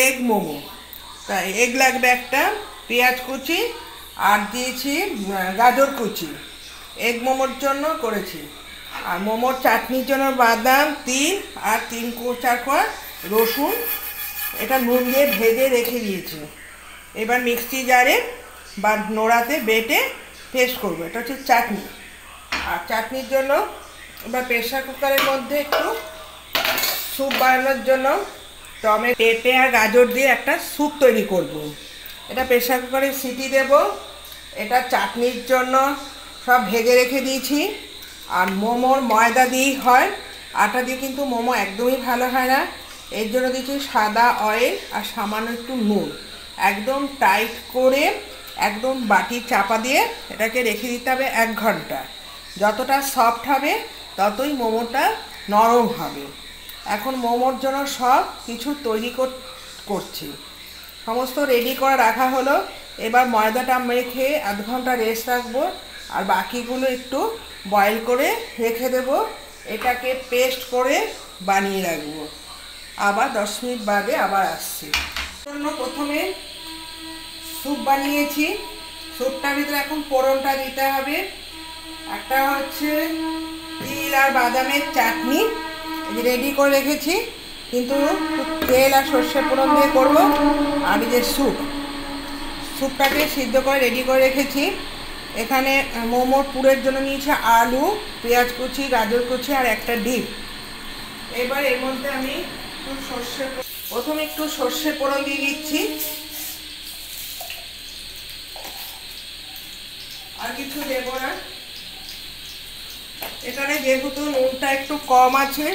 Egg momo. তাই egg লাগবে একটা, পেঁয়াজ কুচি আর দিয়েছি গাজর কুচি। এগ মোমোর জন্য করেছি। আর মোমোর চাটনির জন্য বাদাম 3 আর 3-4 কোয়া রসুন, এটা নুন দিয়ে ভেজে রেখে দিয়েছি। এবার মিক্সি জারে বা নোড়াতে বেটে পেস্ট করবো। এটা হচ্ছে চাটনি। আর চাটনির জন্য এবার প্রেসার কুকারের মধ্যে একটু স্যুপ বানানোর জন্য টমেটো, পেঁপে আর গাজর দিয়ে একটা স্যুপ তৈরি করব। এটা প্রেসার কুকারে সিটি দেব। এটা চাটনির জন্য সব ভেজে রেখে দিয়েছি। আর মোমোর ময়দা দিয়েই হয়, আটা দিয়ে কিন্তু মোমো একদমই ভালো হয় না। এর জন্য দিয়েছি সাদা অয়েল আর সামান্য একটু নুন। একদম টাইট করে একদম বাটির চাপা দিয়ে এটাকে রেখে দিতে হবে 1 ঘন্টা। যতটা সফট হবে ততই মোমোটা নরম হবে। এখন মোমোর জন্য সব কিছু তৈরি করছি। সমস্ত রেডি করে রাখা হলো। এবার ময়দাটা মেখে 1 ঘন্টা রেস্ট রাখবো। আর বাকিগুলো একটু বয়েল করে রেখে দেব। এটাকে পেস্ট করে বানিয়ে রাখবো। আবার 10 মিনিট বাদে আবার আসছি। জন্য প্রথমে স্যুপ বানিয়েছি। স্যুপটার ভিতরে এখন ফোড়নটা দিতে হবে। একটা হচ্ছে তিল আর বাদামের চাটনি রেডি করে রেখেছি, কিন্তু তেল আর সর্ষে ফোড়ন দিয়ে করবো। আর এই যে স্যুপটাকে সিদ্ধ করে রেডি করে রেখেছি। এখানে মোমোর পুরের জন্য নিয়েছি আলু, পেঁয়াজ কুচি, গাজর কুচি আর একটা ডিম। এবার এর মধ্যে আমি প্রথমে একটু সর্ষে ফোড়ন দিয়ে দিচ্ছি। আর কিছু দেবো না। এখানে যেহেতু নুনটা একটু কম আছে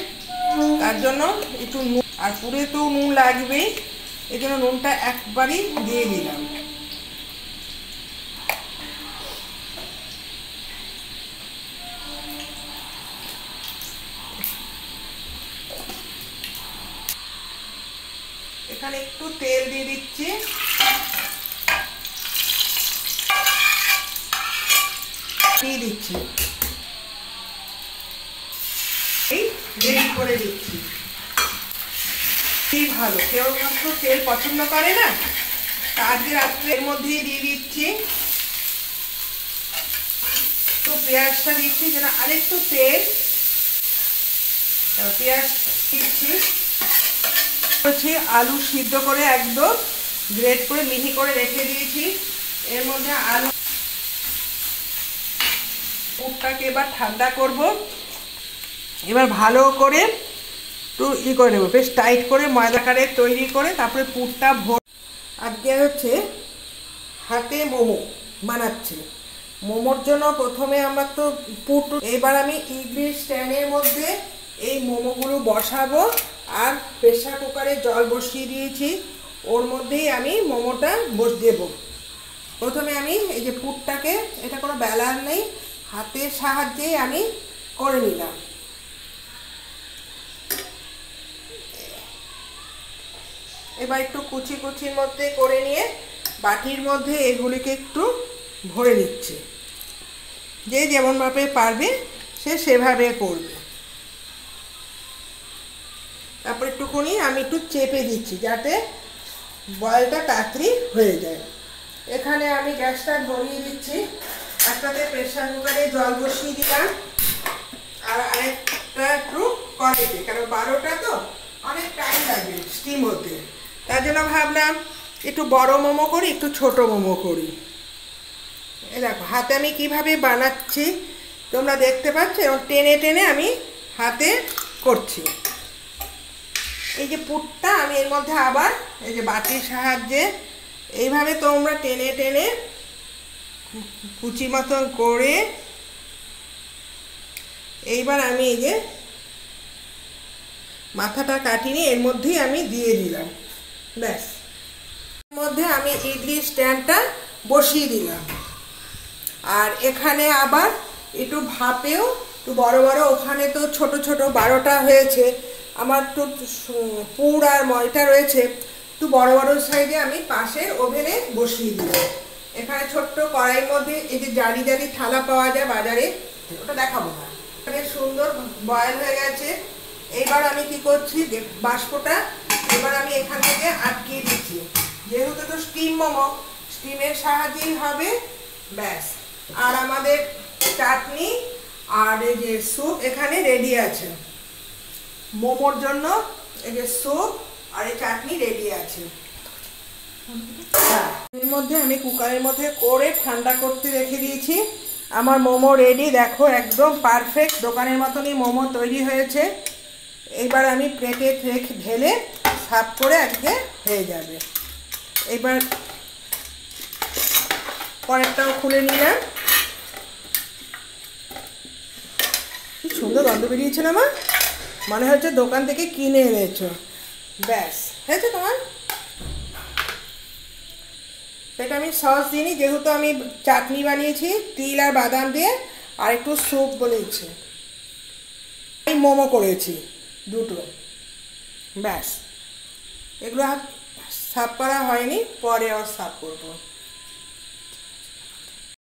তার জন্য একটু নুন, আর পুরে তো নুন লাগবেই, এই জন্য নুনটা একবারই দিয়ে দিলাম। এখানে একটু তেল দিয়ে দিচ্ছি। দিয়ে দিচ্ছি, রেডি করে দিচ্ছি। ভালো, কেউ মাত্র তেল পছন্দ করে না, আজকে রাত্রে এর মধ্যেই দিয়ে দিচ্ছি। তো পেঁয়াজটা দিচ্ছি যেন আরেকটু তেল, পেঁয়াজ দিচ্ছি। আলু সিদ্ধ করে একদম গ্রেট করে মিহি করে রেখে দিয়েছি। এর মধ্যে আলু, পুরটাকে এবার ঠান্ডা করব। এবার ভালো করে একটু করে নেবো, বেশ টাইট করে ময়দাকারে তৈরি করে তারপরে পুরটা আজকে হচ্ছে হাতে মোমো বানাচ্ছি। মোমোর জন্য প্রথমে আমরা তো পুর, এবার আমি ইডলি স্ট্যান্ডের মধ্যে এই মোমোগুলো বসাবো। আর প্রেসার কুকারে জল বসিয়ে দিয়েছি, ওর মধ্যেই আমি মোমোটা দেবো। প্রথমে আমি এই যে পুরটাকে, এটা কোনো বেলার নেই, হাতের সাহায্যেই আমি করে নিলাম। এবার একটু কুচি কুচির মধ্যে করে নিয়ে বাটির মধ্যে এগুলিকে একটু ভরে নিচ্ছে। যে যেমন ভাবে পারবে সে সেভাবে করবে। তারপর একটুখানি আমি একটু চেপে দিচ্ছি যাতে বয়েলটা তাড়াতাড়ি হয়ে যায়। এখানে আমি গ্যাসটা ধরিয়ে দিচ্ছি। একটাতে প্রেসার কুকারে জল বসিয়ে দিলাম, আর আরেকটা একটু কড়াইতে, কারণ 12টা তো অনেক টাইম লাগবে স্টিম হতে। তার জন্য ভাবলাম একটু বড় মোমো করি, একটু ছোট মোমো করি। দেখো হাতে আমি কিভাবে বানাচ্ছি তোমরা দেখতে পাচ্ছ, এবং টেনে টেনে আমি হাতে করছি। এই যে পুরটা আমি এর মধ্যে আবার এই যে বাটির সাহায্যে এইভাবে তোমরা টেনে টেনে কুচি মতন করে, এইবার আমি এই যে মাথাটা কাটিয়ে এর মধ্যেই আমি দিয়ে দিলাম। ব্যাস, এর মধ্যে আমি ইডলি স্ট্যান্ডটা বসিয়ে দিলাম। আর এখানে আবার একটু ভাপেও একটু বড় বড়, ওখানে তো ছোট ছোট 12টা হয়েছে, আমার তো পুর আর ময়দা রয়েছে, একটু বড় বড় সাইজে আমি পাশের ওভেনে বসিয়ে দিলাম। এখানে ছোট্ট কড়াইয়ের মধ্যে এই যে জালি জালি থালা পাওয়া যায় বাজারে, ওটা দেখাবো না। এখানে সুন্দর বয়েল হয়ে গেছে। এইবার আমি কি করছি, বাষ্পটা এবার আমি এখান থেকে আটকিয়ে স্টিম মোমো, স্টিমের সাহায্যেই হবে। ব্যাস, আর আমাদের চাটনি আর এই যে স্যুপ এখানে রেডি আছে। মোমোর জন্য এই যে স্যুপ আর এই চাটনি রেডি আছে। হ্যাঁ, এর মধ্যে আমি কুকারের মধ্যে করে ঠান্ডা করতে রেখে দিয়েছি। আমার মোমো রেডি, দেখো একদম পারফেক্ট দোকানের মতনই মোমো তৈরি হয়েছে। এইবার আমি প্লেটে ঢেলে সার্ভ করে আজকে হয়ে যাবে। এবার পরেরটাও খুলে নিলাম। কি সুন্দর গন্ধ বেরিয়েছে না মা, মনে হচ্ছে দোকান থেকে কিনে এনেছো। ব্যাস, হয়েছে তোমার। সেটা আমি সস দিইনি, যেহেতু আমি চাটনি বানিয়েছি তিল আর বাদাম দিয়ে, আর একটু স্যুপ বানিয়েছি, আমি মোমো করেছি দুটো। ব্যাস, এগুলো সার্ভ করা হয়নি, পরে আর সার্ভ করবো।